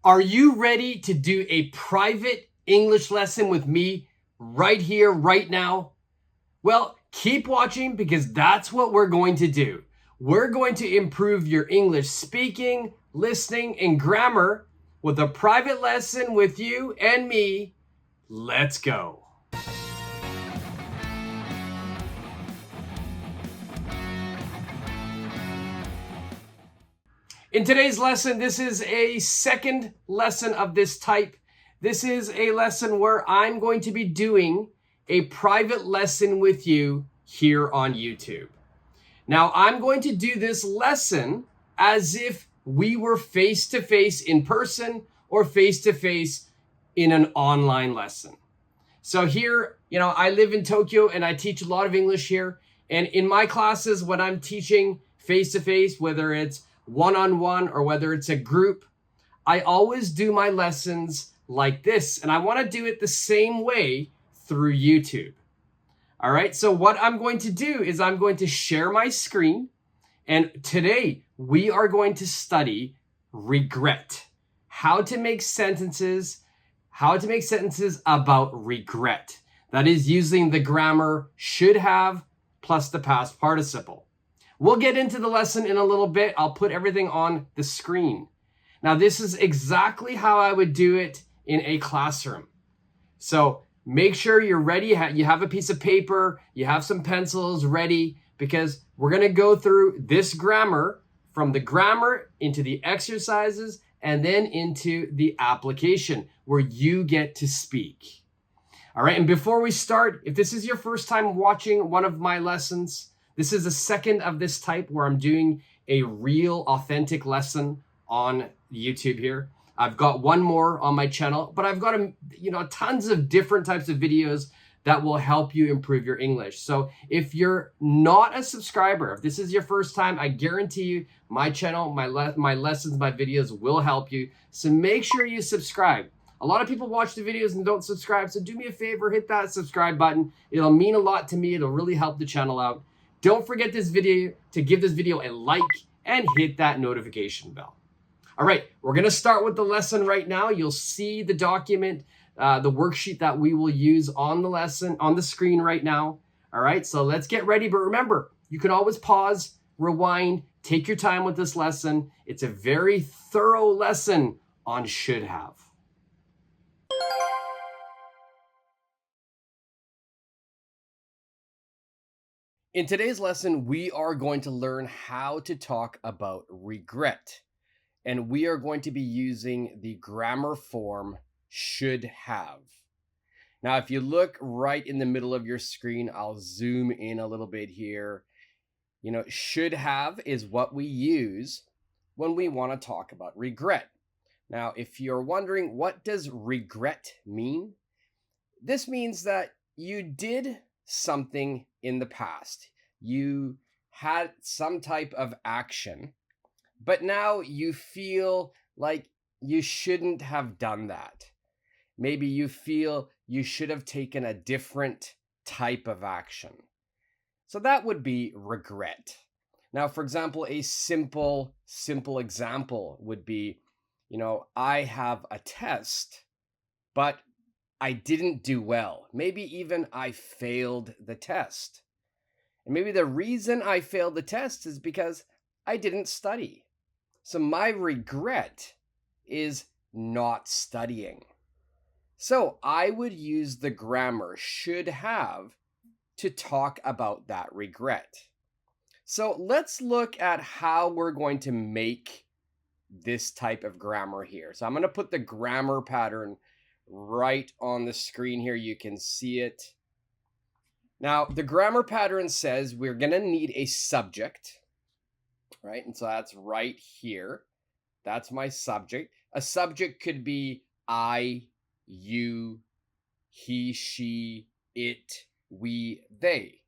Are you ready to do a private English lesson with me right here, right now? Well, keep watching because that's what we're going to do. We're going to improve your English speaking, listening, and grammar with a private lesson with you and me. Let's go. In today's lesson, this is a second lesson of this type. This is a lesson where I'm going to be doing a private lesson with you here on YouTube. Now, I'm going to do this lesson as if we were face-to-face in person or face-to-face in an online lesson. So here, I live in Tokyo and I teach a lot of English here. And in my classes, when I'm teaching face-to-face, whether it's one-on-one or whether it's a group, I always do my lessons like this. And I want to do it the same way through YouTube. All right, so what I'm going to do is I'm going to share my screen. And today we are going to study regret. How to make sentences about regret. That is using the grammar should have plus the past participle. We'll get into the lesson in a little bit. I'll put everything on the screen. Now, this is exactly how I would do it in a classroom. So make sure you're ready. You have a piece of paper, you have some pencils ready, because we're going to go through this grammar from the grammar into the exercises and then into the application where you get to speak. All right, and before we start, if this is your first time watching one of my lessons, this is the second of this type where I'm doing a real authentic lesson on YouTube here. I've got one more on my channel, but I've got tons of different types of videos that will help you improve your English. So if you're not a subscriber, if this is your first time, I guarantee you my channel, my lessons, my videos will help you. So make sure you subscribe. A lot of people watch the videos and don't subscribe. So do me a favor, hit that subscribe button. It'll mean a lot to me. It'll really help the channel out. Don't forget to give this video a like and hit that notification bell. All right, we're going to start with the lesson right now. You'll see the document, the worksheet that we will use on the lesson on the screen right now. All right, so let's get ready. But remember, you can always pause, rewind, take your time with this lesson. It's a very thorough lesson on should have. In today's lesson, we are going to learn how to talk about regret. And we are going to be using the grammar form should have. Now, if you look right in the middle of your screen, I'll zoom in a little bit here. Should have is what we use when we want to talk about regret. Now, if you're wondering, what does regret mean? This means that you did something in the past. You had some type of action, but now you feel like you shouldn't have done that. Maybe you feel you should have taken a different type of action. So that would be regret. Now, for example, a simple example would be, I have a test, but I didn't do well. Maybe even I failed the test. And maybe the reason I failed the test is because I didn't study. So my regret is not studying. So I would use the grammar should have to talk about that regret. So let's look at how we're going to make this type of grammar here. So I'm going to put the grammar pattern right on the screen here. You can see it. Now, the grammar pattern says we're going to need a subject, right? And so that's right here. That's my subject. A subject could be I, you, he, she, it, we, they.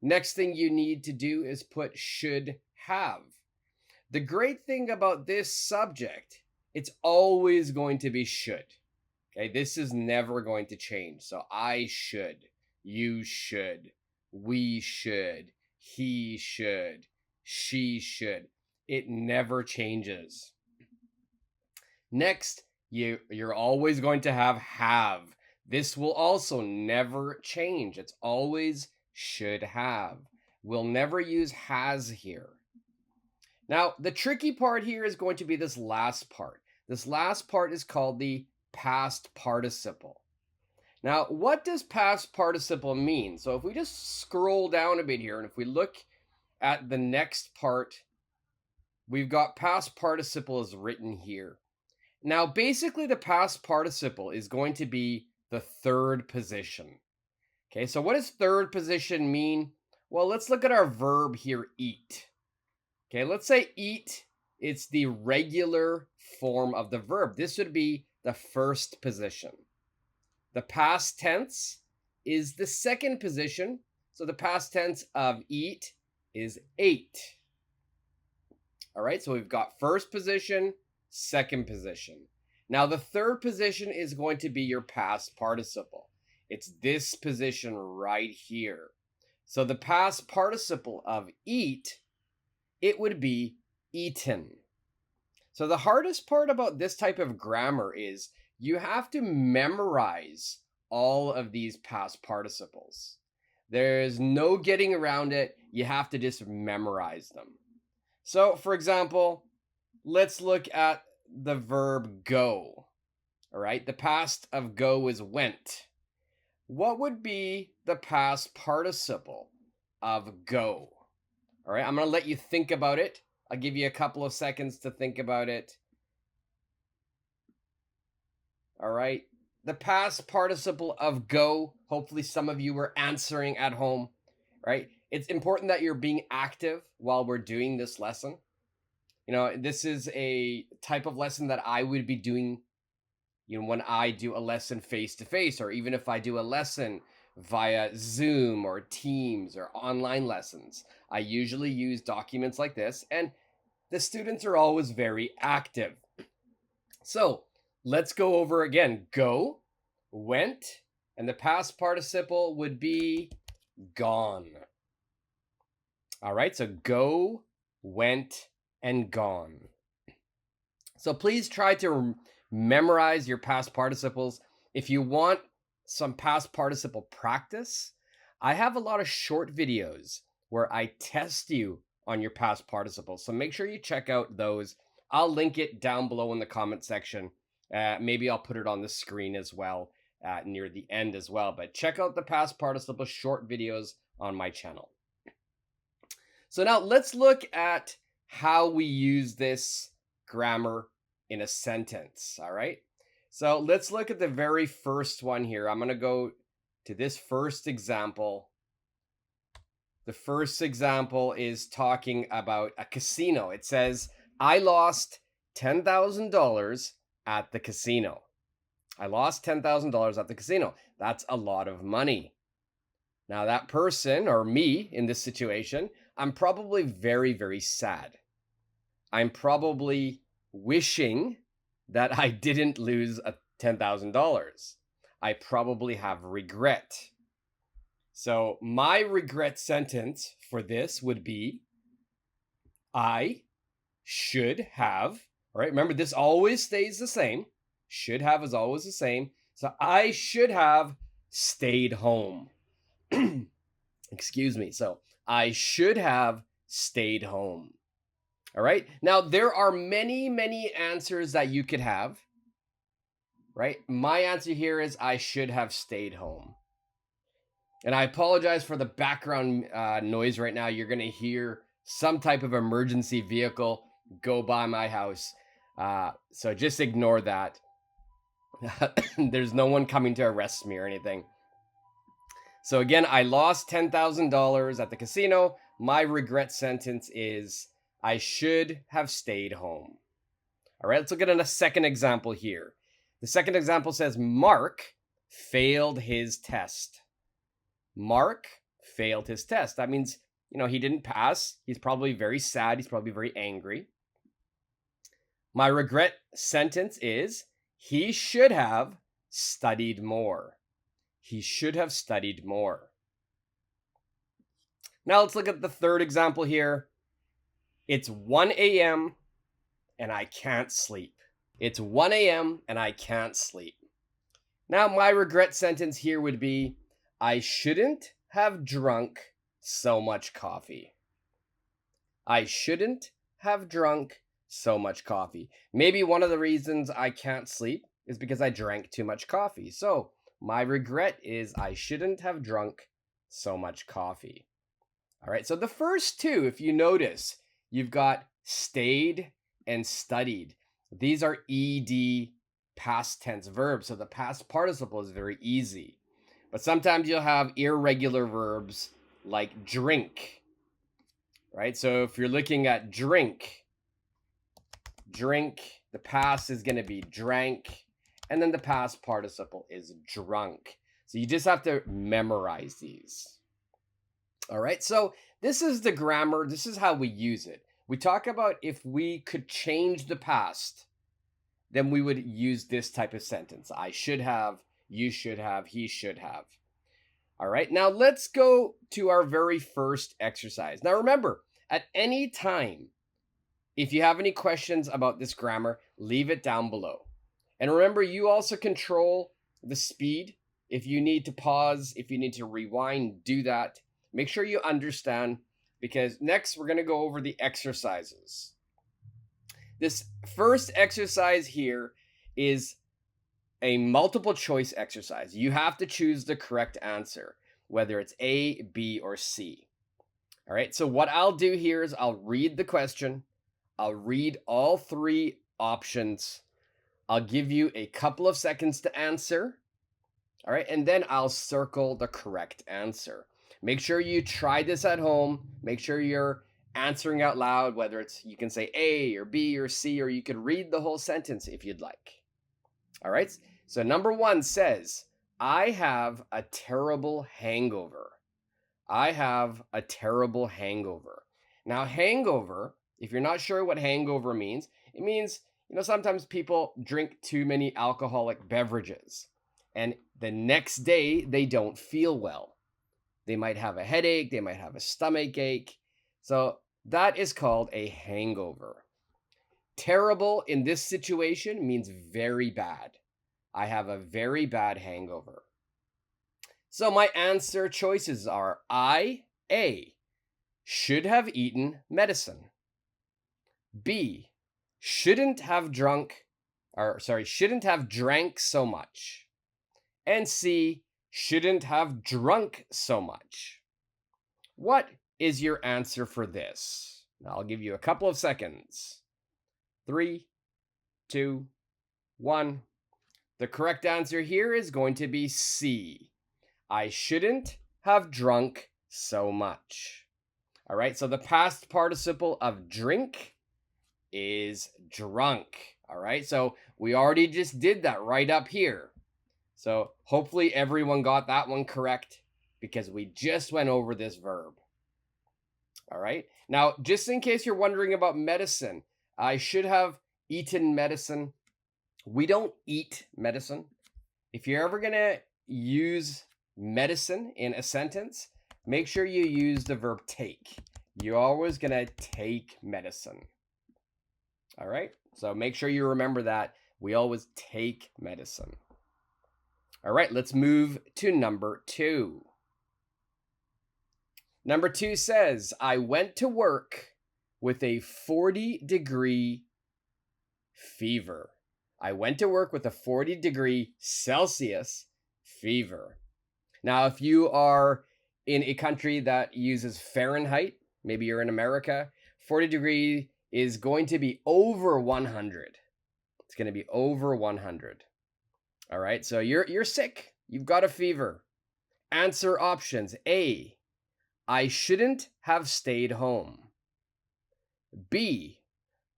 Next thing you need to do is put should have. The great thing about this subject, it's always going to be should. Okay, this is never going to change. So I should, you should, we should, he should, she should. It never changes. Next, you're always going to have. This will also never change. It's always should have. We'll never use has here. Now, the tricky part here is going to be this last part. This last part is called the past participle. Now, what does past participle mean? So if we just scroll down a bit here, and if we look at the next part, we've got past participles written here. Now, basically, the past participle is going to be the third position. Okay, so what does third position mean? Well, let's look at our verb here, eat. Okay, let's say eat, it's the regular form of the verb. This would be the first position. The past tense is the second position. So the past tense of eat is ate. All right, so we've got first position, second position. Now the third position is going to be your past participle. It's this position right here. So the past participle of eat, it would be eaten. So the hardest part about this type of grammar is you have to memorize all of these past participles. There's no getting around it. You have to just memorize them. So, for example, let's look at the verb go. All right, the past of go is went. What would be the past participle of go? All right, I'm going to let you think about it. I'll give you a couple of seconds to think about it. All right, the past participle of go, hopefully some of you were answering at home, right? It's important that you're being active while we're doing this lesson. You know, this is a type of lesson that I would be doing, you know, when I do a lesson face to face, or even if I do a lesson via Zoom or Teams or online lessons. I usually use documents like this, and the students are always very active. So let's go over again. Go, went, and the past participle would be gone. All right, so go, went, and gone. So please try to memorize your past participles. If you want some past participle practice, I have a lot of short videos where I test you on your past participles. So make sure you check out those. I'll link it down below in the comment section. Maybe I'll put it on the screen as well near the end as well. But check out the past participle short videos on my channel. So now let's look at how we use this grammar in a sentence. All right. So let's look at the very first one here. I'm going to go to this first example. The first example is talking about a casino. It says, I lost $10,000 at the casino. I lost $10,000 at the casino. That's a lot of money. Now that person, or me in this situation, I'm probably very, very sad. I'm probably wishing that I didn't lose $10,000. I probably have regret. So my regret sentence for this would be, I should have, all right? Remember, this always stays the same. Should have is always the same. So I should have stayed home. Excuse me. So I should have stayed home. All right. Now, there are many, many answers that you could have, right? My answer here is I should have stayed home. And I apologize for the background noise right now. You're going to hear some type of emergency vehicle go by my house. So just ignore that. There's no one coming to arrest me or anything. So again, I lost $10,000 at the casino. My regret sentence is, I should have stayed home. All right, let's look at a second example here. The second example says, Mark failed his test. Mark failed his test. That means, you know, he didn't pass. He's probably very sad. He's probably very angry. My regret sentence is, he should have studied more. He should have studied more. Now let's look at the third example here. It's 1 a.m. and I can't sleep. It's 1 a.m. and I can't sleep. Now, my regret sentence here would be I shouldn't have drunk so much coffee. I shouldn't have drunk so much coffee. Maybe one of the reasons I can't sleep is because I drank too much coffee. So, my regret is I shouldn't have drunk so much coffee. All right, so the first two, if you notice, you've got stayed and studied. These are ed past tense verbs, so the past participle is very easy. But sometimes you'll have irregular verbs like drink, right? So if you're looking at drink, the past is going to be drank, and then the past participle is drunk. So you just have to memorize these. All right, so this is the grammar. This is how we use it. We talk about if we could change the past, then we would use this type of sentence. I should have, you should have, he should have. All right, now let's go to our very first exercise. Now remember, at any time, if you have any questions about this grammar, leave it down below. And remember, you also control the speed. If you need to pause, if you need to rewind, do that. Make sure you understand, because next we're going to go over the exercises. This first exercise here is a multiple choice exercise. You have to choose the correct answer, whether it's A, B, or C. All right, so what I'll do here is I'll read the question. I'll read all three options. I'll give you a couple of seconds to answer. All right, and then I'll circle the correct answer. Make sure you try this at home. Make sure you're answering out loud, whether it's you can say A or B or C, or you could read the whole sentence if you'd like. All right, so number one says, I have a terrible hangover. I have a terrible hangover. Now, hangover, if you're not sure what hangover means, it means, sometimes people drink too many alcoholic beverages, and the next day they don't feel well. They might have a headache, they might have a stomach ache. So that is called a hangover. Terrible in this situation means very bad. I have a very bad hangover. So my answer choices are A, should have eaten medicine. B, shouldn't have drank so much. And C, shouldn't have drunk so much. What is your answer for this? I'll give you a couple of seconds. 3, 2, 1. The correct answer here is going to be C. I shouldn't have drunk so much. All right, so the past participle of drink is drunk. All right, so we already just did that right up here. So hopefully everyone got that one correct, because we just went over this verb. All right. Now, just in case you're wondering about medicine, I should have eaten medicine. We don't eat medicine. If you're ever going to use medicine in a sentence, make sure you use the verb take. You're always going to take medicine. All right. So make sure you remember that. We always take medicine. All right, let's move to number 2. Number 2 says, I went to work with a 40-degree fever. I went to work with a 40-degree Celsius fever. Now, if you are in a country that uses Fahrenheit, maybe you're in America, 40 degree is going to be over 100. It's going to be over 100. All right, so you're sick. You've got a fever. Answer options. A, I shouldn't have stayed home. B,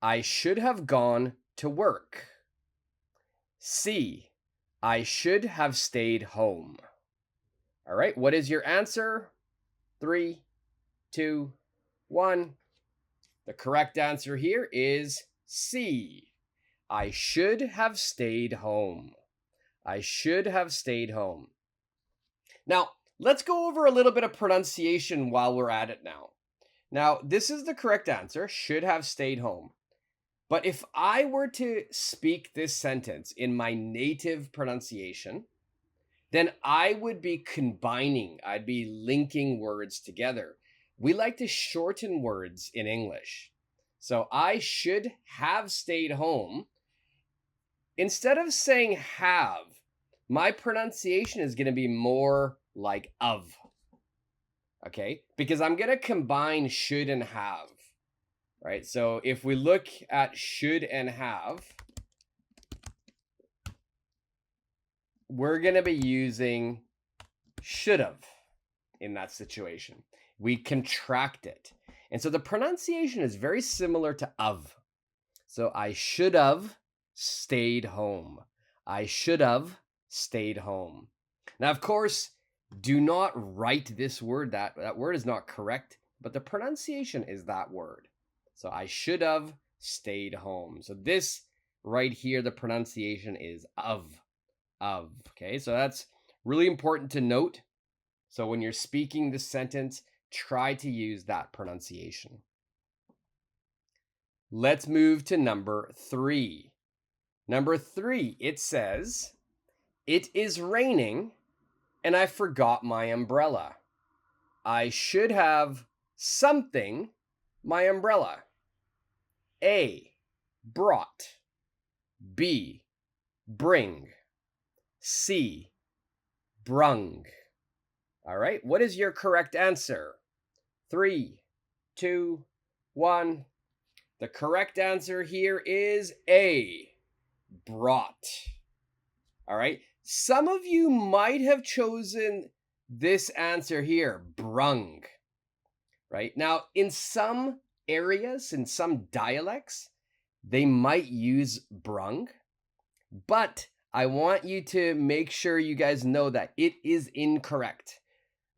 I should have gone to work. C, I should have stayed home. All right, what is your answer? 3, 2, 1. The correct answer here is C. I should have stayed home. I should have stayed home. Now, let's go over a little bit of pronunciation while we're at it now. Now, this is the correct answer, should have stayed home. But if I were to speak this sentence in my native pronunciation, then I would be combining, I'd be linking words together. We like to shorten words in English. So I should have stayed home. Instead of saying have, my pronunciation is going to be more like of. Okay? Because I'm going to combine should and have. Right? So if we look at should and have, we're going to be using should have in that situation. We contract it. And so the pronunciation is very similar to of. So I should have stayed home. I should have stayed home. Now, of course, do not write this word. That word is not correct, but the pronunciation is that word. So I should have stayed home. So this right here, the pronunciation is of. Okay, so that's really important to note. So when you're speaking this sentence, try to use that pronunciation. Let's move to number 3. Number 3, it says, it is raining and I forgot my umbrella. I should have something my umbrella. A, brought. B, bring. C, brung. All right, what is your correct answer? 3, 2, 1. The correct answer here is A, brought. All right, some of you might have chosen this answer here, brung. Right, now in some areas, in some dialects, they might use brung, but I want you to make sure you guys know that it is incorrect.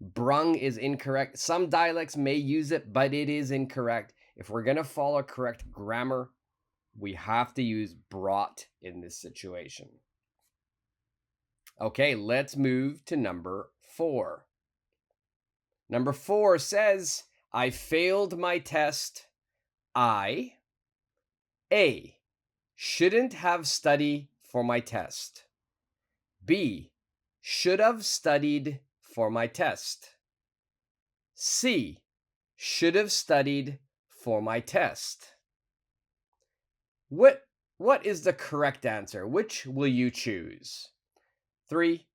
Brung is incorrect. Some dialects may use it, but it is incorrect. If we're going to follow correct grammar, we have to use brought in this situation. Okay, let's move to number 4. Number 4 says, I failed my test. I, A, shouldn't have studied for my test. B, should have studied for my test. C, should have studied for my test. What is the correct answer? Which will you choose? 3,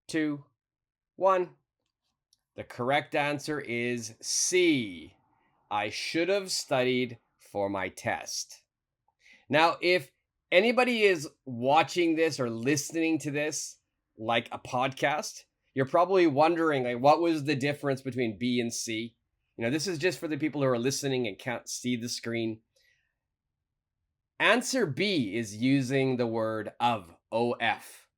2, 1. The correct answer is C. I should have studied for my test. Now, if anybody is watching this or listening to this like a podcast, you're probably wondering, like, what was the difference between B and C? You know, this is just for the people who are listening and can't see the screen. Answer B is using the word of, O-F.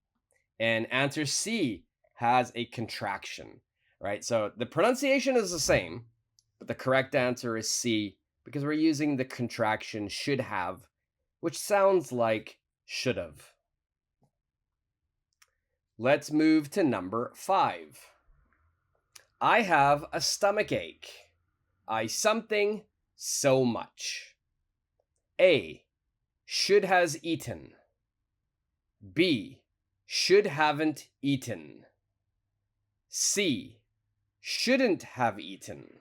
And answer C has a contraction, right? So the pronunciation is the same, but the correct answer is C because we're using the contraction should have, which sounds like should have. Let's move to number 5. I have a stomach ache. I something so much. A, should has eaten. B, should haven't eaten. C, shouldn't have eaten.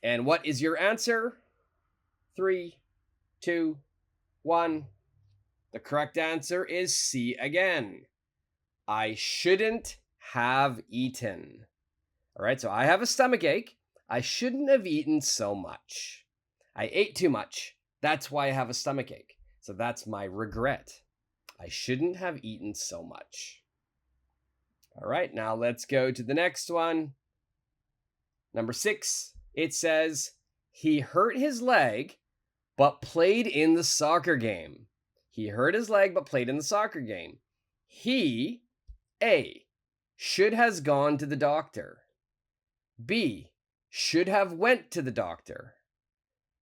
And what is your answer? 3, 2, 1. The correct answer is C again. I shouldn't have eaten. All right, so I have a stomach ache. I shouldn't have eaten so much. I ate too much. That's why I have a stomach ache. So that's my regret. I shouldn't have eaten so much. All right, now let's go to the next one. Number 6, it says, he hurt his leg, but played in the soccer game. He hurt his leg, but played in the soccer game. He, A, should has gone to the doctor. B, should have went to the doctor.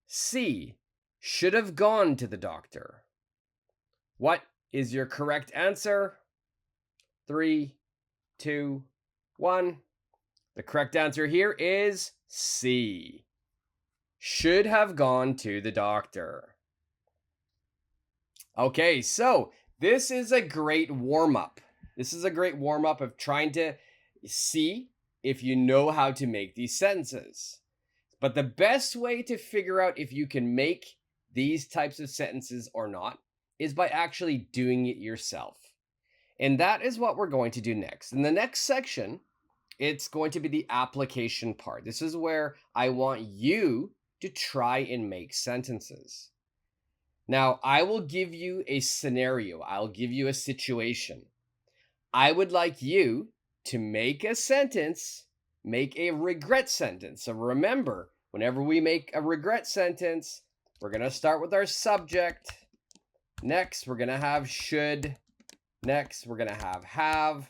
C, should have gone to the doctor. What is your correct answer? 3, 2, 1. The correct answer here is C. Should have gone to the doctor. Okay, so this is a great warm-up. This is a great warm-up of trying to see if you know how to make these sentences. But the best way to figure out if you can make these types of sentences or not is by actually doing it yourself. And that is what we're going to do next. In the next section, it's going to be the application part. This is where I want you to try and make sentences. Now, I will give you a scenario. I'll give you a situation. I would like you to make a sentence, make a regret sentence. So remember, whenever we make a regret sentence, we're going to start with our subject. Next, we're going to have should. Next, we're going to have.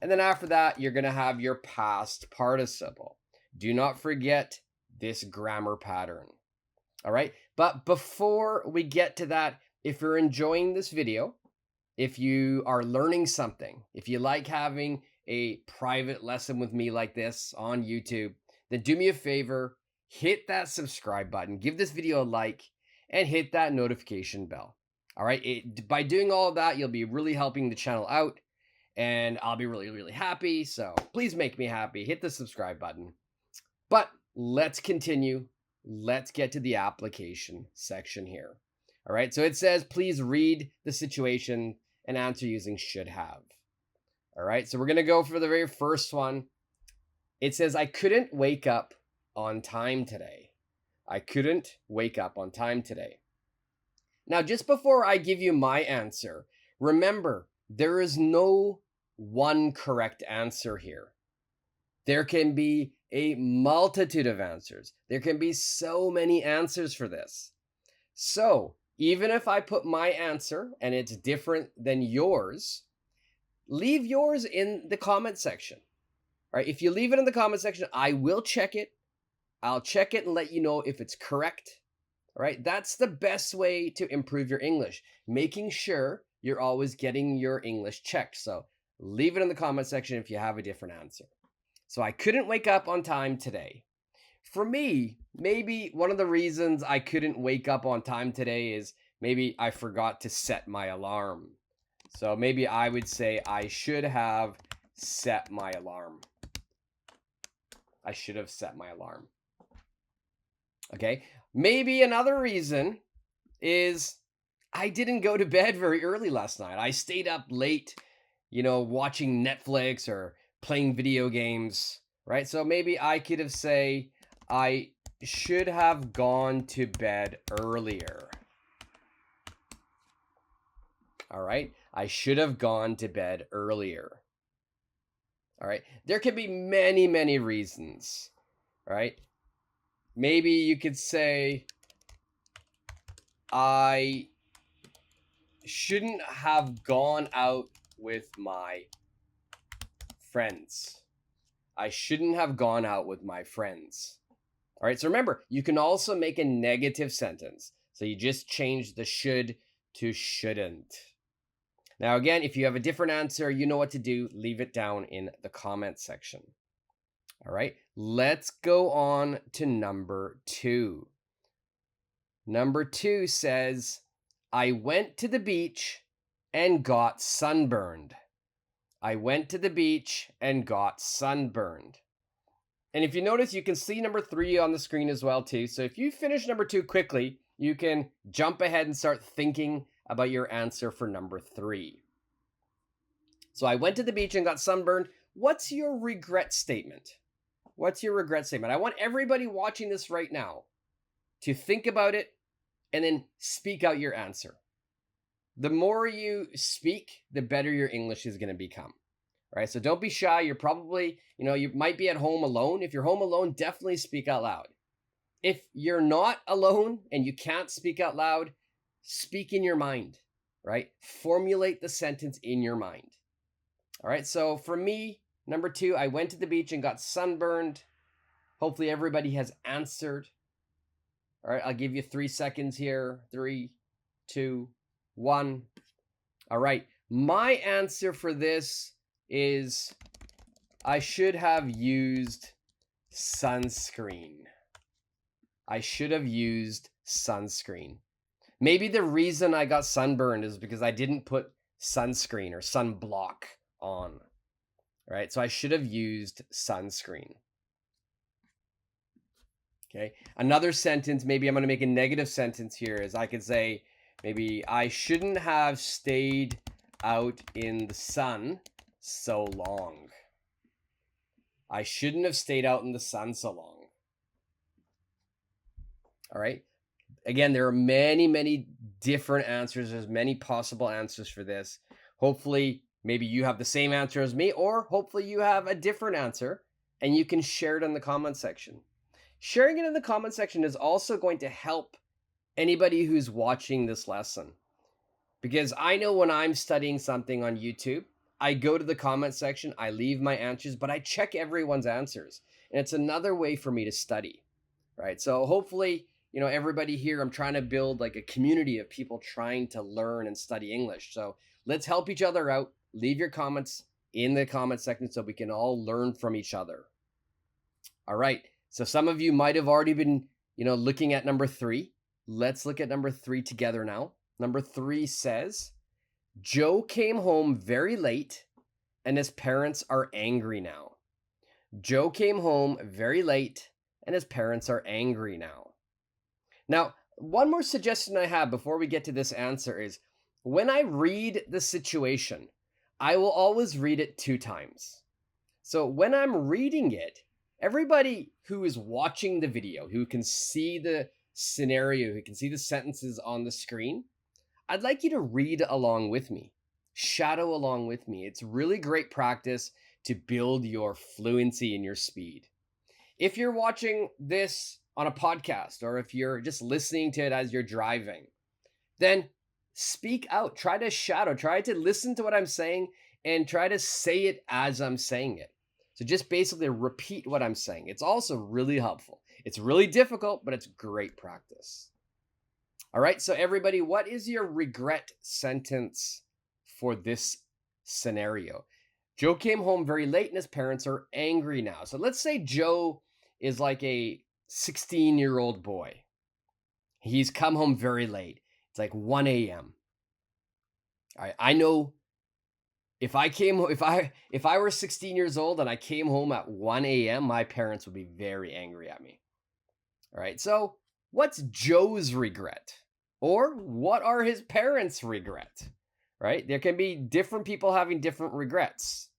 And then after that, you're going to have your past participle. Do not forget this grammar pattern. All right. But before we get to that, if you're enjoying this video, if you are learning something, if you like having a private lesson with me like this on YouTube, then do me a favor, hit that subscribe button, give this video a like, and hit that notification bell. All right. By doing all of that, you'll be really helping the channel out, and I'll be really, really happy. So please make me happy. Hit the subscribe button. But let's continue. Let's get to the application section here. All right. So it says, please read the situation and answer using should have. All right. So we're going to go for the very first one. It says, I couldn't wake up on time today. I couldn't wake up on time today. Now, just before I give you my answer, remember, there is no one correct answer here. There can be a multitude of answers. There can be so many answers for this. So even if I put my answer and it's different than yours, leave yours in the comment section. All right. If you leave it in the comment section, I will check it. I'll check it and let you know if it's correct. All right. That's the best way to improve your English, making sure you're always getting your English checked. So leave it in the comment section if you have a different answer. So I couldn't wake up on time today. For me, maybe one of the reasons I couldn't wake up on time today is maybe I forgot to set my alarm. So maybe I would say I should have set my alarm. I should have set my alarm. Okay. Maybe another reason is I didn't go to bed very early last night. I stayed up late, watching Netflix or playing video games, right? So maybe I could have say, I should have gone to bed earlier. All right. I should have gone to bed earlier. All right. There could be many, many reasons, right? Maybe you could say, I shouldn't have gone out with my friends. I shouldn't have gone out with my friends. All right. So remember, you can also make a negative sentence. So you just change the should to shouldn't. Now, again, if you have a different answer, you know what to do. Leave it down in the comment section. All right. Let's go on to number 2. Number 2 says, I went to the beach and got sunburned. I went to the beach and got sunburned. And if you notice, you can see number 3 on the screen as well, too. So if you finish number 2 quickly, you can jump ahead and start thinking about your answer for number 3. So I went to the beach and got sunburned. What's your regret statement? What's your regret statement? I want everybody watching this right now to think about it and then speak out your answer. The more you speak, the better your English is going to become. Right? So don't be shy. You're probably, you might be at home alone. If you're home alone, definitely speak out loud. If you're not alone and you can't speak out loud, speak in your mind, right? Formulate the sentence in your mind. All right. So for me, number 2, I went to the beach and got sunburned. Hopefully everybody has answered. All right. I'll give you 3 seconds here. 3, 2, 1. All right. My answer for this is I should have used sunscreen. I should have used sunscreen. Maybe the reason I got sunburned is because I didn't put sunscreen or sunblock on, right? So I should have used sunscreen. Okay. Another sentence, maybe I'm going to make a negative sentence here, is I could say, maybe I shouldn't have stayed out in the sun so long. I shouldn't have stayed out in the sun so long. All right. Again, there are many different answers. There's many possible answers for this. Hopefully, maybe you have the same answer as me, or hopefully you have a different answer and you can share it in the comment section. Sharing it in the comment section is also going to help anybody who's watching this lesson. Because I know when I'm studying something on YouTube, I go to the comment section, I leave my answers, but I check everyone's answers. And it's another way for me to study, right? So hopefully, everybody here, I'm trying to build like a community of people trying to learn and study English. So let's help each other out. Leave your comments in the comment section so we can all learn from each other. All right. So some of you might have already been, looking at number 3. Let's look at number 3 together now. Number 3 says, Joe came home very late and his parents are angry now. Joe came home very late and his parents are angry now. Now, one more suggestion I have before we get to this answer is when I read the situation, I will always read it 2 times. So when I'm reading it, everybody who is watching the video, who can see the scenario, who can see the sentences on the screen, I'd like you to read along with me, shadow along with me. It's really great practice to build your fluency and your speed. If you're watching this on a podcast, or if you're just listening to it as you're driving, then speak out, try to shadow, try to listen to what I'm saying and try to say it as I'm saying it. So just basically repeat what I'm saying. It's also really helpful. It's really difficult, but it's great practice. All right, so everybody, what is your regret sentence for this scenario? Joe came home very late and his parents are angry now. So let's say Joe is like a 16-year-old boy. He's come home very late. It's like 1 a.m. All right, I know if I were 16 years old and I came home at 1 a.m., my parents would be very angry at me. All right, so what's Joe's regret? Or what are his parents' regret? Right? There can be different people having different regrets.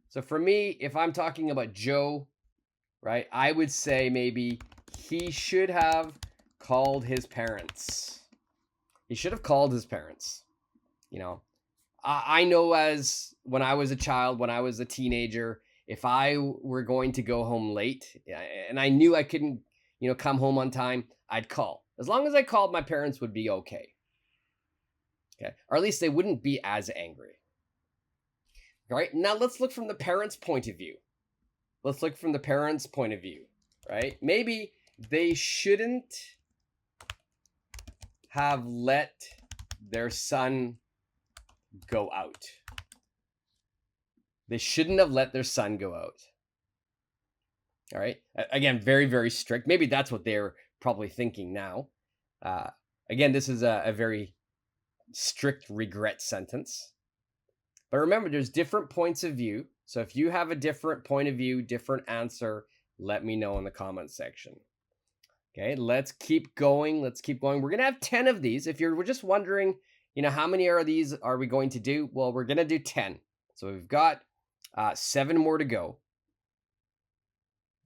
So for me, if I'm talking about Joe, right, I would say maybe he should have called his parents. He should have called his parents. I know as when I was a child, when I was a teenager, if I were going to go home late and I knew I couldn't, come home on time, I'd call. As long as I called, my parents would be okay. Okay. Or at least they wouldn't be as angry. All right. Now let's look from the parents' point of view. Let's look from the parents' point of view, right? Maybe they shouldn't have let their son go out. They shouldn't have let their son go out. All right. Again, very strict. Maybe that's what they're probably thinking now. Again, this is a very strict regret sentence. But remember, there's different points of view. So if you have a different point of view, different answer, let me know in the comment section. Okay, let's keep going. We're going to have 10 of these. If you're just wondering, how many are these are we going to do? Well, we're going to do 10. So we've got 7 more to go.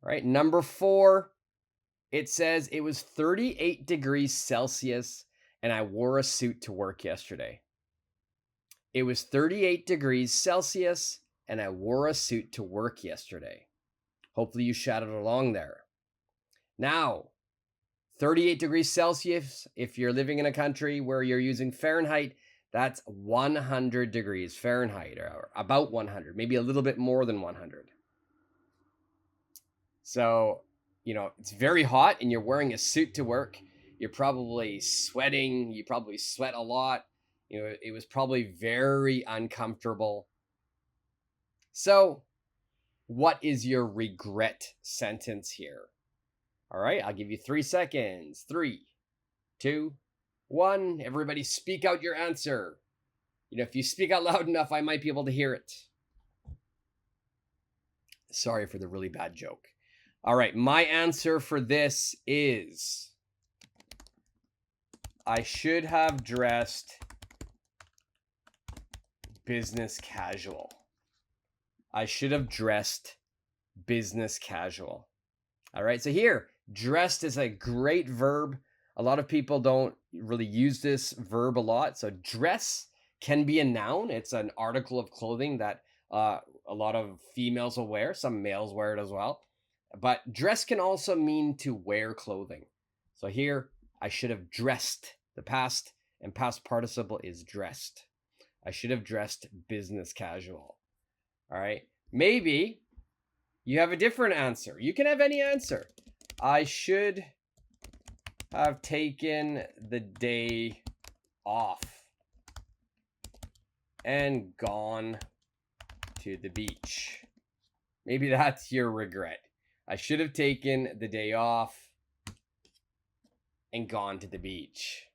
All right, number 4, it says it was 38 degrees Celsius and I wore a suit to work yesterday. It was 38 degrees Celsius and I wore a suit to work yesterday. Hopefully you shouted along there. Now, 38 degrees Celsius, if you're living in a country where you're using Fahrenheit, that's 100 degrees Fahrenheit, or about 100, maybe a little bit more than 100. So, it's very hot and you're wearing a suit to work. You're probably sweating. You probably sweat a lot. It was probably very uncomfortable. So, what is your regret sentence here? All right, I'll give you 3 seconds. 3, 2, 1. Everybody speak out your answer. If you speak out loud enough, I might be able to hear it. Sorry for the really bad joke. All right, my answer for this is I should have dressed business casual. I should have dressed business casual. All right, so here, dressed is a great verb. A lot of people don't really use this verb a lot. So dress can be a noun. It's an article of clothing that a lot of females will wear. Some males wear it as well. But dress can also mean to wear clothing. So here, I should have dressed. The past and past participle is dressed. I should have dressed business casual. All right. Maybe you have a different answer. You can have any answer. I should have taken the day off and gone to the beach. Maybe that's your regret. I should have taken the day off and gone to the beach.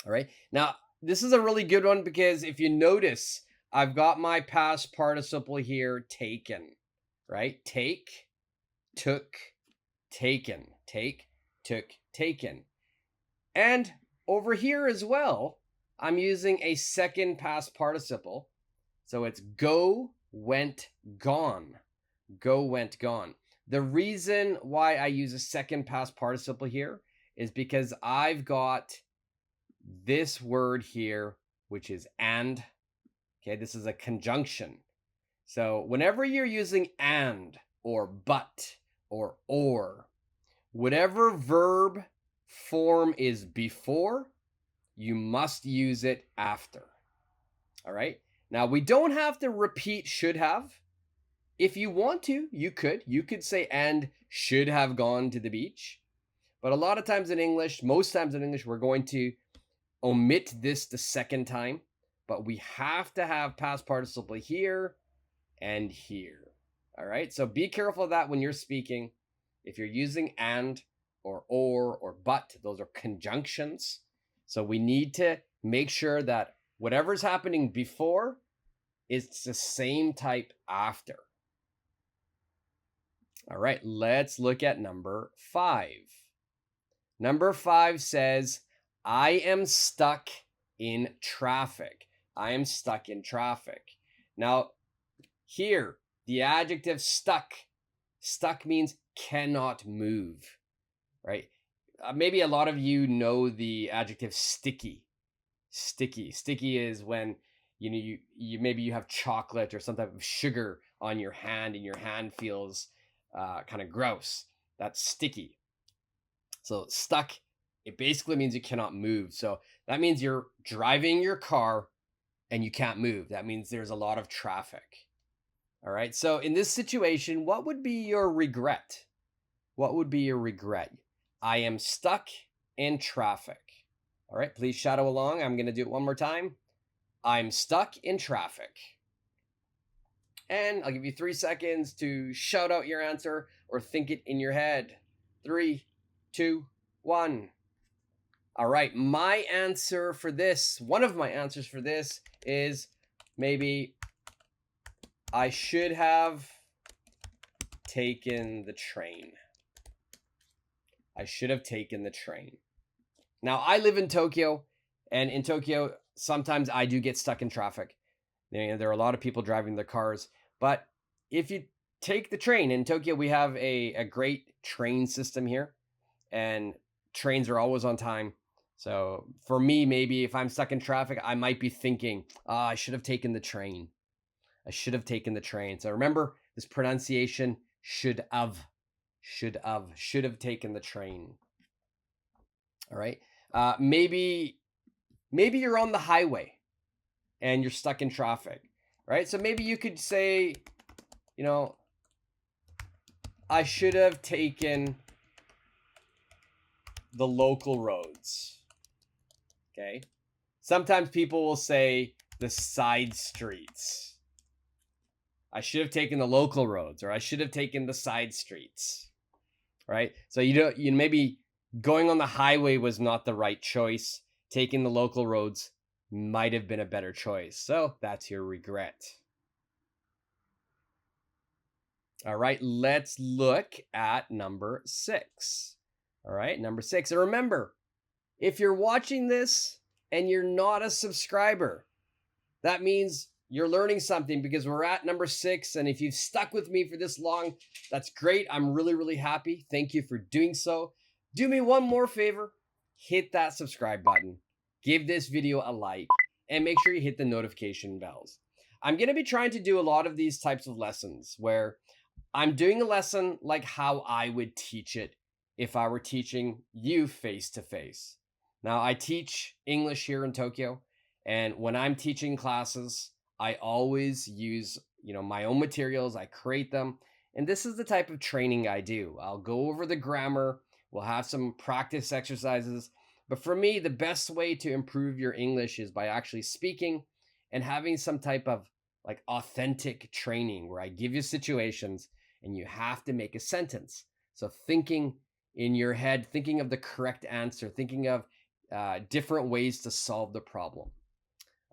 All right. Now, this is a really good one because if you notice, I've got my past participle here, taken, right? Take, took, taken. Take, took, taken. And over here as well, I'm using a second past participle. So it's go, went, gone. Go, went, gone. The reason why I use a second past participle here is because I've got this word here, which is and. Okay, this is a conjunction. So whenever you're using and or but or, whatever verb form is before, you must use it after. All right. Now we don't have to repeat should have. If you want to, you could say and should have gone to the beach. But a lot of times in English, most times in English, we're going to omit this the second time, but we have to have past participle here and here. All right. So be careful of that when you're speaking. If you're using and or but, those are conjunctions. So we need to make sure that whatever's happening before is the same type after. All right, let's look at number 5. Number 5 says, I am stuck in traffic. I am stuck in traffic. Now, here, the adjective stuck. Stuck means cannot move, right? Maybe a lot of you know the adjective sticky. Sticky is when you maybe you have chocolate or some type of sugar on your hand and your hand feels kind of gross. That's sticky. So stuck, it basically means you cannot move. So that means you're driving your car and you can't move. That means there's a lot of traffic. All right. So in this situation, what would be your regret? What would be your regret? I am stuck in traffic. All right. Please shadow along. I'm going to do it one more time. I'm stuck in traffic. And I'll give you 3 seconds to shout out your answer or think it in your head. 3, 2, 1. All right. My answer for this, one of my answers for this is maybe I should have taken the train. I should have taken the train. Now, I live in Tokyo, and in Tokyo, sometimes I do get stuck in traffic. There are a lot of people driving their cars, but if you take the train, in Tokyo, we have a great train system here, and trains are always on time. So for me, maybe if I'm stuck in traffic, I might be thinking, I should have taken the train. I should have taken the train. So remember this pronunciation, should have taken the train. All right. Maybe you're on the highway and you're stuck in traffic, right? So maybe you could say, I should have taken the local roads. Okay. Sometimes people will say the side streets. I should have taken the local roads, or I should have taken the side streets, right? So you maybe Going on the highway was not the right choice. Taking the local roads might have been a better choice. So that's your regret. All right, let's look at number 6. All right, number 6. And remember, if you're watching this and you're not a subscriber, that means you're learning something, because we're at number 6. And if you've stuck with me for this long, that's great. I'm really, really happy. Thank you for doing so. Do me one more favor. Hit that subscribe button. Give this video a like. And make sure you hit the notification bells. I'm going to be trying to do a lot of these types of lessons where I'm doing a lesson like how I would teach it if I were teaching you face to face. Now, I teach English here in Tokyo, and when I'm teaching classes, I always use, my own materials. I create them, and this is the type of training I do. I'll go over the grammar, we'll have some practice exercises, but for me, the best way to improve your English is by actually speaking and having some type of like authentic training where I give you situations and you have to make a sentence. So thinking in your head, thinking of the correct answer, thinking of different ways to solve the problem.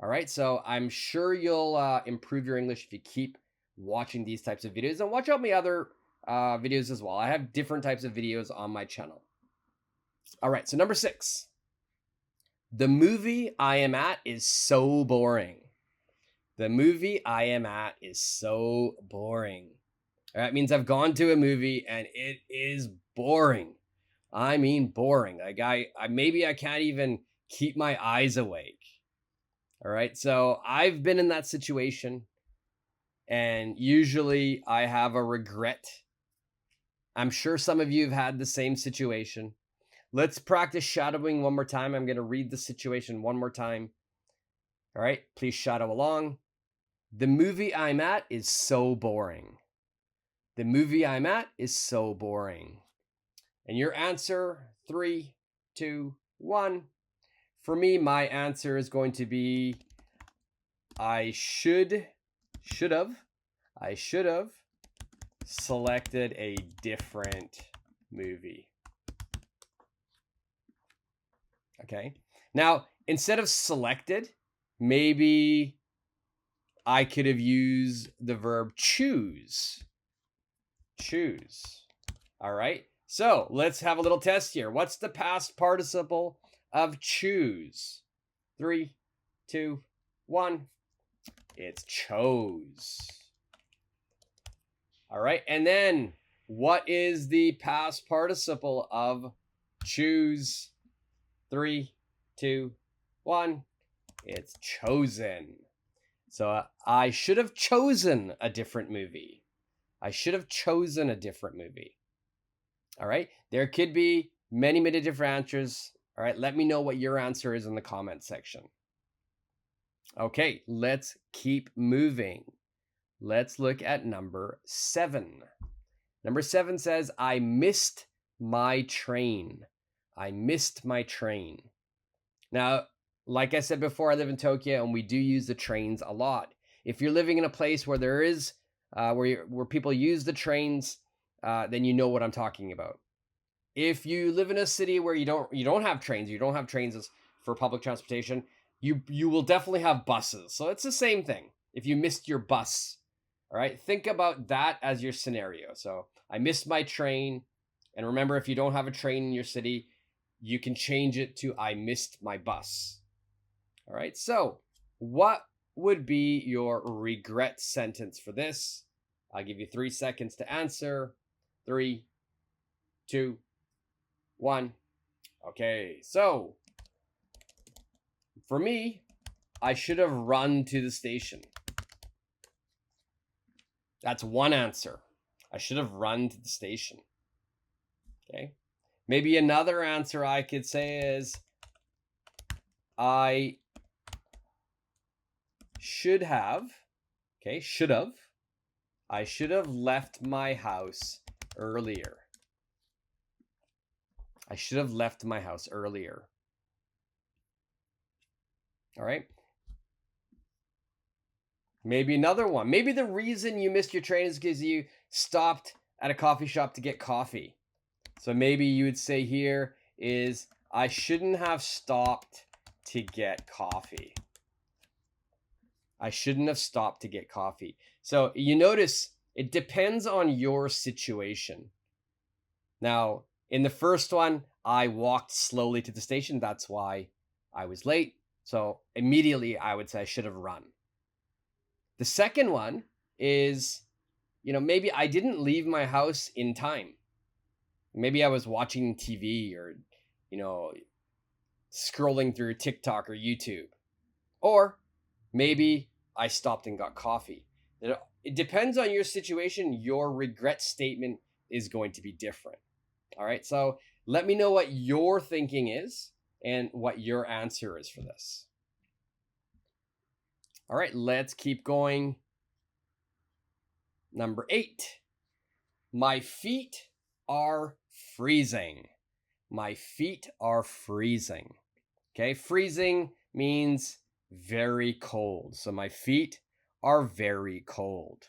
All right, so I'm sure you'll improve your English if you keep watching these types of videos, and watch out my other videos as well. I have different types of videos on my channel. All right, so number 6. The movie I am at is so boring. The movie I am at is so boring. That means I've gone to a movie and it is boring. I mean boring. Like I maybe I can't even keep my eyes awake. All right. So I've been in that situation, and usually I have a regret. I'm sure some of you have had the same situation. Let's practice shadowing one more time. I'm going to read the situation one more time. All right. Please shadow along. The movie I'm at is so boring. The movie I'm at is so boring. And your answer, 3, 2, 1. For me, my answer is going to be I should have selected a different movie. Okay. Now, instead of selected, maybe I could have used the verb choose. Choose. All right. So let's have a little test here. What's the past participle of choose? 3, 2, 1. It's chose. All right. And then what is the past participle of choose? 3, 2, 1. It's chosen. So I should have chosen a different movie. I should have chosen a different movie. All right. There could be many, many different answers. All right. Let me know what your answer is in the comment section. Okay. Let's keep moving. Let's look at number 7. Number 7 says, I missed my train. I missed my train. Now, like I said before, I live in Tokyo and we do use the trains a lot. If you're living in a place where there is, where people use the trains, then you know what I'm talking about. If you live in a city where you don't have trains, you don't have trains for public transportation, you will definitely have buses. So it's the same thing. If you missed your bus, all right, think about that as your scenario. So I missed my train. And remember, if you don't have a train in your city, you can change it to I missed my bus. All right, so what would be your regret sentence for this? I'll give you 3 seconds to answer. 3, 2, 1. Okay, so for me, I should have run to the station. That's one answer. I should have run to the station. Okay. Maybe another answer I could say is I should have, okay, should have. I should have left my house earlier. I should have left my house earlier. All right. Maybe another one. Maybe the reason you missed your train is because you stopped at a coffee shop to get coffee. So maybe you would say here is I shouldn't have stopped to get coffee. I shouldn't have stopped to get coffee. So you notice it depends on your situation. Now, in the first one, I walked slowly to the station. That's why I was late. So immediately I would say I should have run. The second one is, maybe I didn't leave my house in time. Maybe I was watching TV or, scrolling through TikTok or YouTube. Or maybe I stopped and got coffee. It depends on your situation. Your regret statement is going to be different. All right. So let me know what your thinking is and what your answer is for this. All right. Let's keep going. Number 8. My feet are freezing. My feet are freezing. Okay. Freezing means very cold. So my feet are very cold.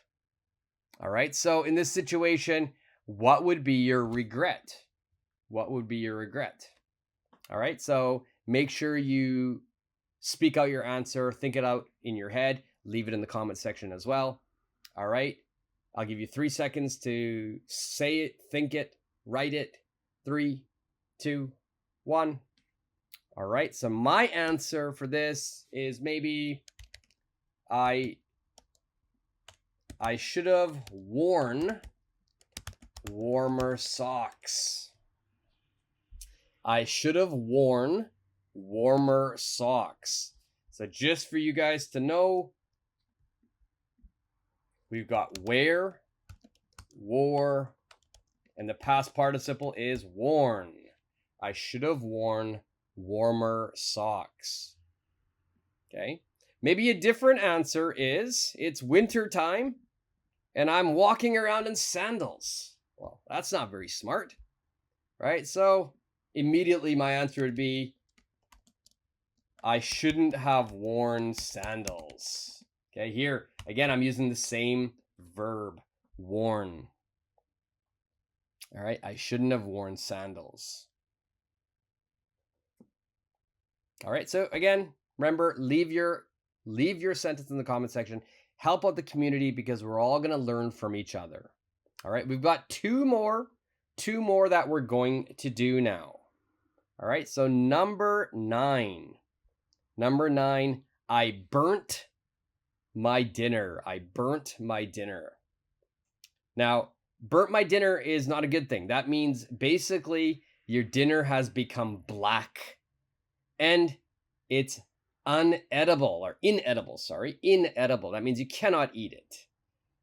All right. So in this situation, what would be your regret? What would be your regret? All right. So make sure you speak out your answer, think it out in your head, leave it in the comment section as well. All right. I'll give you 3 seconds to say it, think it, write it. 3, 2, 1. All right. So my answer for this is maybe I should have worn warmer socks. I should have worn warmer socks. So just for you guys to know, we've got wear, wore, and the past participle is worn. I should have worn warmer socks. Okay. Maybe a different answer is it's winter time and I'm walking around in sandals. Well, that's not very smart, right? So immediately my answer would be I shouldn't have worn sandals. Okay, here, again, I'm using the same verb, worn. All right, I shouldn't have worn sandals. All right, so again, remember, leave your sentence in the comment section. Help out the community because we're all going to learn from each other. All right, we've got two more that we're going to do now. All right, so number 9. Number 9, I burnt my dinner. I burnt my dinner. Now, burnt my dinner is not a good thing. That means basically your dinner has become black and it's unedible or inedible, inedible. That means you cannot eat it.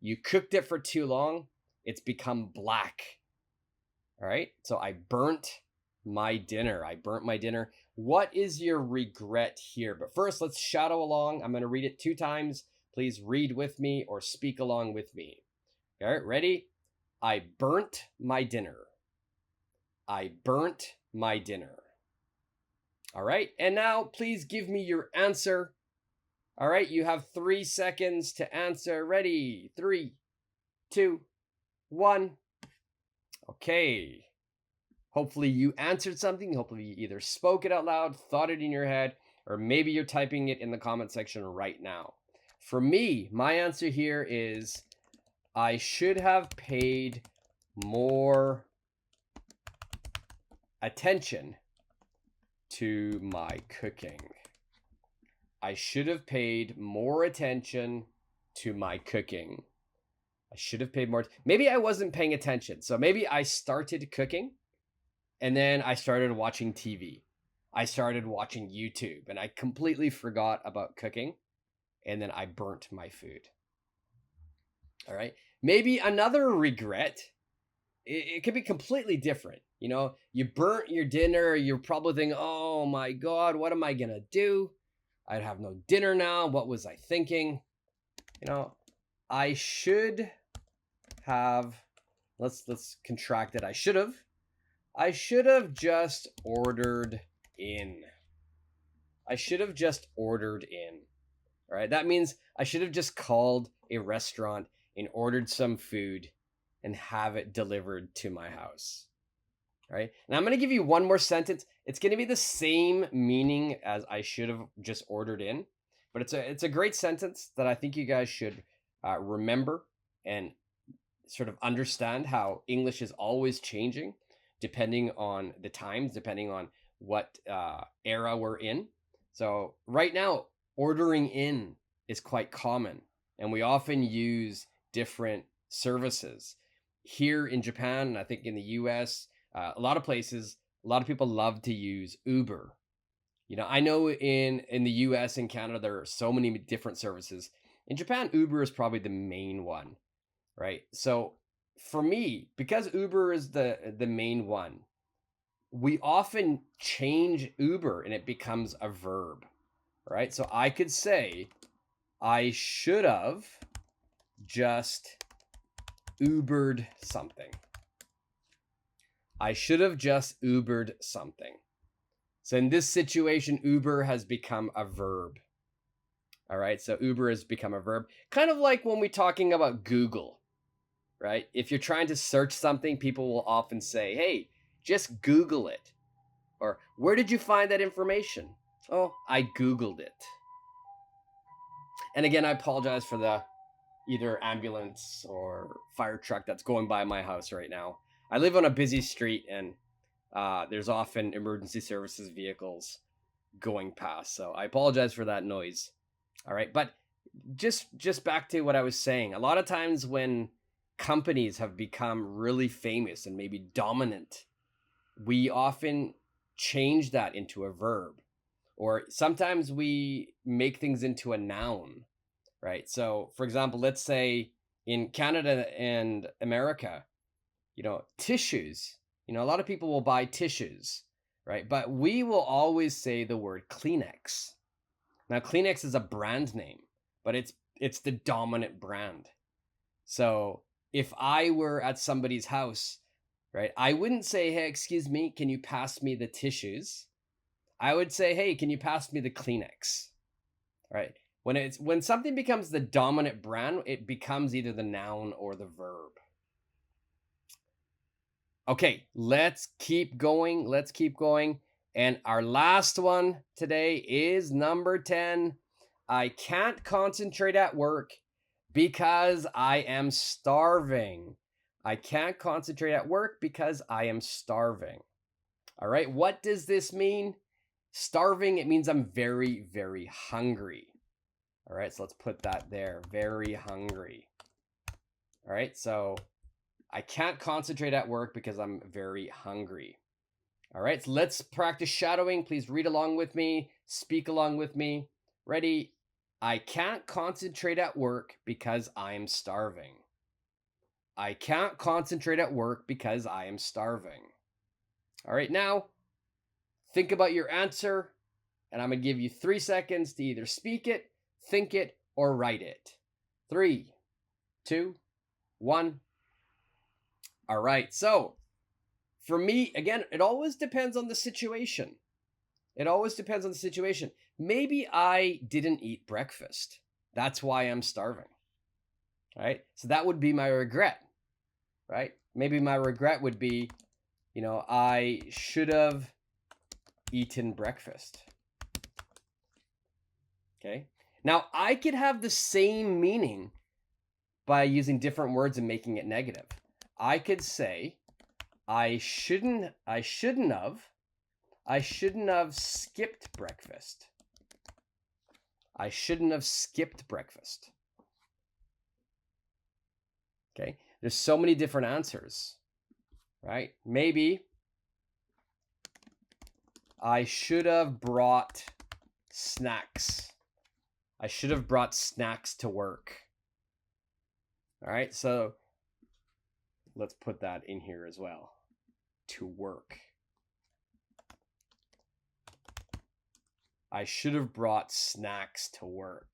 You cooked it for too long, it's become black. All right, so I burnt my dinner. I burnt my dinner. What is your regret here? But first, let's shadow along. I'm going to read it 2 times. Please read with me or speak along with me. All right, ready? I burnt my dinner. I burnt my dinner. All right, and now please give me your answer. All right, you have 3 seconds to answer. Ready? 3, 2, 1. Okay. Hopefully you answered something. Hopefully you either spoke it out loud, thought it in your head, or maybe you're typing it in the comment section right now. For me, my answer here is I should have paid more attention to my cooking. I should have paid more attention to my cooking. I should have paid more. Maybe I wasn't paying attention. So maybe I started cooking and then I started watching TV. I started watching YouTube and I completely forgot about cooking. And then I burnt my food. All right. Maybe another regret. It could be completely different. You burnt your dinner. You're probably thinking, oh my God, what am I going to do? I'd have no dinner now. What was I thinking? I should have, let's contract it. I should have just ordered in. I should have just ordered in. All right. That means I should have just called a restaurant and ordered some food and have it delivered to my house. right? And I'm going to give you one more sentence. It's going to be the same meaning as I should have just ordered in, but it's a great sentence that I think you guys should remember and sort of understand how English is always changing depending on the times, depending on what era we're in. So right now, ordering in is quite common, and we often use different services. Here in Japan, and I think in the US, a lot of places, a lot of people love to use Uber. I know in the US and Canada, there are so many different services. In Japan, Uber is probably the main one, right? So for me, because Uber is the main one, we often change Uber and it becomes a verb, right? So I could say, I should have just Ubered something. I should have just Ubered something. So in this situation, Uber has become a verb. All right, so Uber has become a verb. Kind of like when we're talking about Google, right? If you're trying to search something, people will often say, hey, just Google it. Or, where did you find that information? Oh, I Googled it. And again, I apologize for the either ambulance or fire truck that's going by my house right now. I live on a busy street, and there's often emergency services vehicles going past. So I apologize for that noise. All right, but just back to what I was saying. A lot of times when companies have become really famous and maybe dominant, we often change that into a verb, or sometimes we make things into a noun, right? So for example, let's say in Canada and America, tissues, a lot of people will buy tissues, right? But we will always say the word Kleenex. Now, Kleenex is a brand name, but it's the dominant brand. So if I were at somebody's house, right, I wouldn't say, hey, excuse me, can you pass me the tissues? I would say, hey, can you pass me the Kleenex? Right? When something becomes the dominant brand, it becomes either the noun or the verb. Okay, let's keep going. And our last one today is number 10. I can't concentrate at work because I am starving. I can't concentrate at work because I am starving. All right, what does this mean? Starving, it means I'm very, very hungry. All right, so let's put that there, very hungry. All right, so I can't concentrate at work because I'm very hungry. All right, so let's practice shadowing. Please read along with me, speak along with me. Ready? I can't concentrate at work because I am starving. I can't concentrate at work because I am starving. All right, now think about your answer, and I'm going to give you 3 seconds to either speak it, think it, or write it. 3, 2, 1. All right, so for me, again, it always depends on the situation. Maybe I didn't eat breakfast. That's why I'm starving. Right? So that would be my regret. Right? Maybe my regret would be, I should have eaten breakfast. Okay? Now, I could have the same meaning by using different words and making it negative. I could say, I shouldn't have skipped breakfast. I shouldn't have skipped breakfast. Okay? There's so many different answers, right? Maybe I should have brought snacks. I should have brought snacks to work. All right, so let's put that in here as well. To work. I should have brought snacks to work.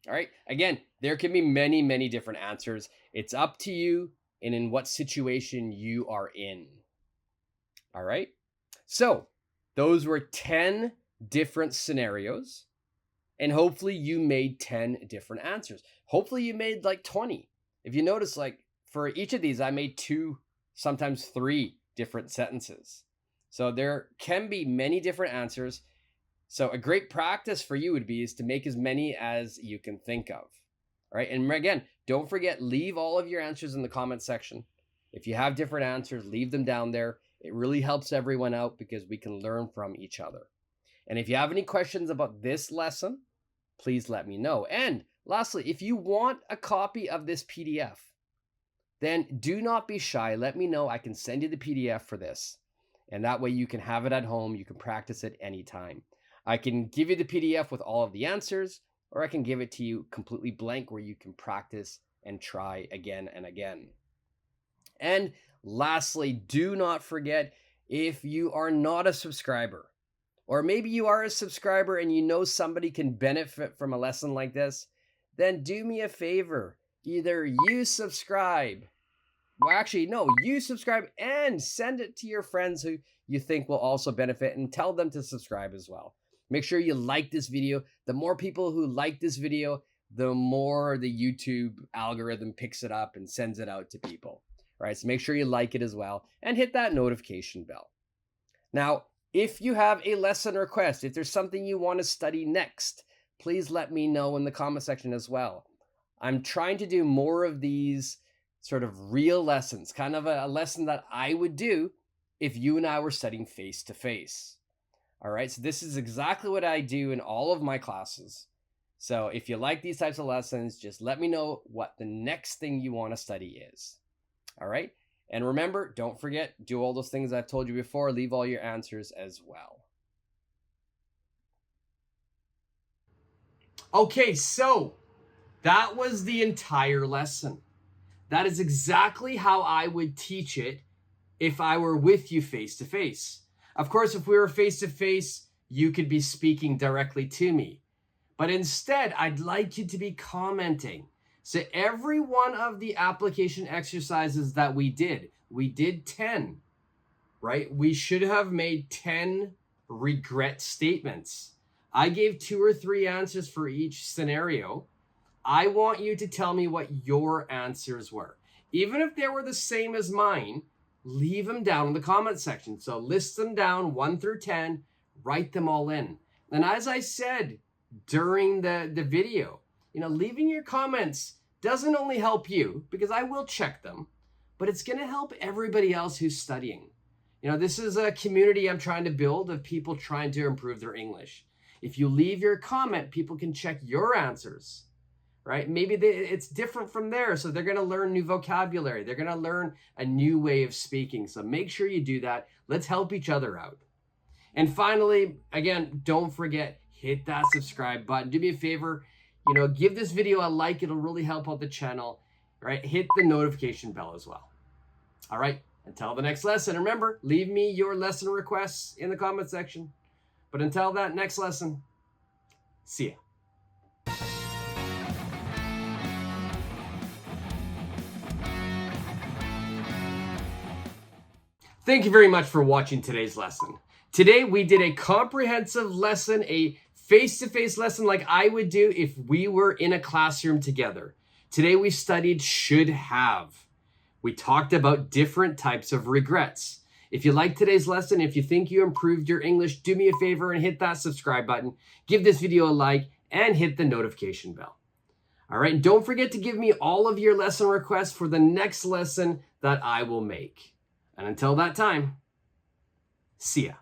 All right, again, there can be many, many different answers. It's up to you and in what situation you are in. All right, so those were 10 different scenarios, and hopefully you made 10 different answers. Hopefully you made like 20. If you notice, like for each of these, I made 2, sometimes 3 different sentences. So there can be many different answers. So a great practice for you would be is to make as many as you can think of. All right. And again, don't forget, leave all of your answers in the comment section. If you have different answers, leave them down there. It really helps everyone out because we can learn from each other. And if you have any questions about this lesson, please let me know. And lastly, if you want a copy of this PDF, then do not be shy. Let me know. I can send you the PDF for this. And that way you can have it at home. You can practice it anytime. I can give you the PDF with all of the answers, or I can give it to you completely blank where you can practice and try again and again. And lastly, do not forget, if you are not a subscriber, or maybe you are a subscriber and you know somebody can benefit from a lesson like this, then do me a favor. Either you subscribe, well, actually, no, you subscribe and send it to your friends who you think will also benefit, and tell them to subscribe as well. Make sure you like this video. The more people who like this video, the more the YouTube algorithm picks it up and sends it out to people. All right, so make sure you like it as well and hit that notification bell. Now, if you have a lesson request, if there's something you want to study next, please let me know in the comment section as well. I'm trying to do more of these sort of real lessons, kind of a lesson that I would do if you and I were studying face to face. All right, so this is exactly what I do in all of my classes. So if you like these types of lessons, just let me know what the next thing you want to study is. All right, and remember, don't forget, do all those things I've told you before. Leave all your answers as well. Okay, so that was the entire lesson. That is exactly how I would teach it if I were with you face to face. Of course, if we were face to face, you could be speaking directly to me. But instead, I'd like you to be commenting. So every one of the application exercises that we did 10, right? We should have made 10 regret statements. I gave 2 or 3 answers for each scenario. I want you to tell me what your answers were. Even if they were the same as mine, leave them down in the comment section. So list them down 1 through 10, write them all in. And as I said during the video, leaving your comments doesn't only help you, because I will check them, but it's going to help everybody else who's studying. This is a community I'm trying to build of people trying to improve their English. If you leave your comment, people can check your answers. Right? Maybe it's different from there. So they're going to learn new vocabulary. They're going to learn a new way of speaking. So make sure you do that. Let's help each other out. And finally, again, don't forget, hit that subscribe button. Do me a favor, give this video a like. It'll really help out the channel. Right? Hit the notification bell as well. All right. Until the next lesson, remember, leave me your lesson requests in the comment section. But until that next lesson, see ya. Thank you very much for watching today's lesson. Today we did a comprehensive lesson, a face-to-face lesson like I would do if we were in a classroom together. Today we studied should have. We talked about different types of regrets. If you liked today's lesson, if you think you improved your English, do me a favor and hit that subscribe button. Give this video a like and hit the notification bell. All right, and don't forget to give me all of your lesson requests for the next lesson that I will make. And until that time, see ya.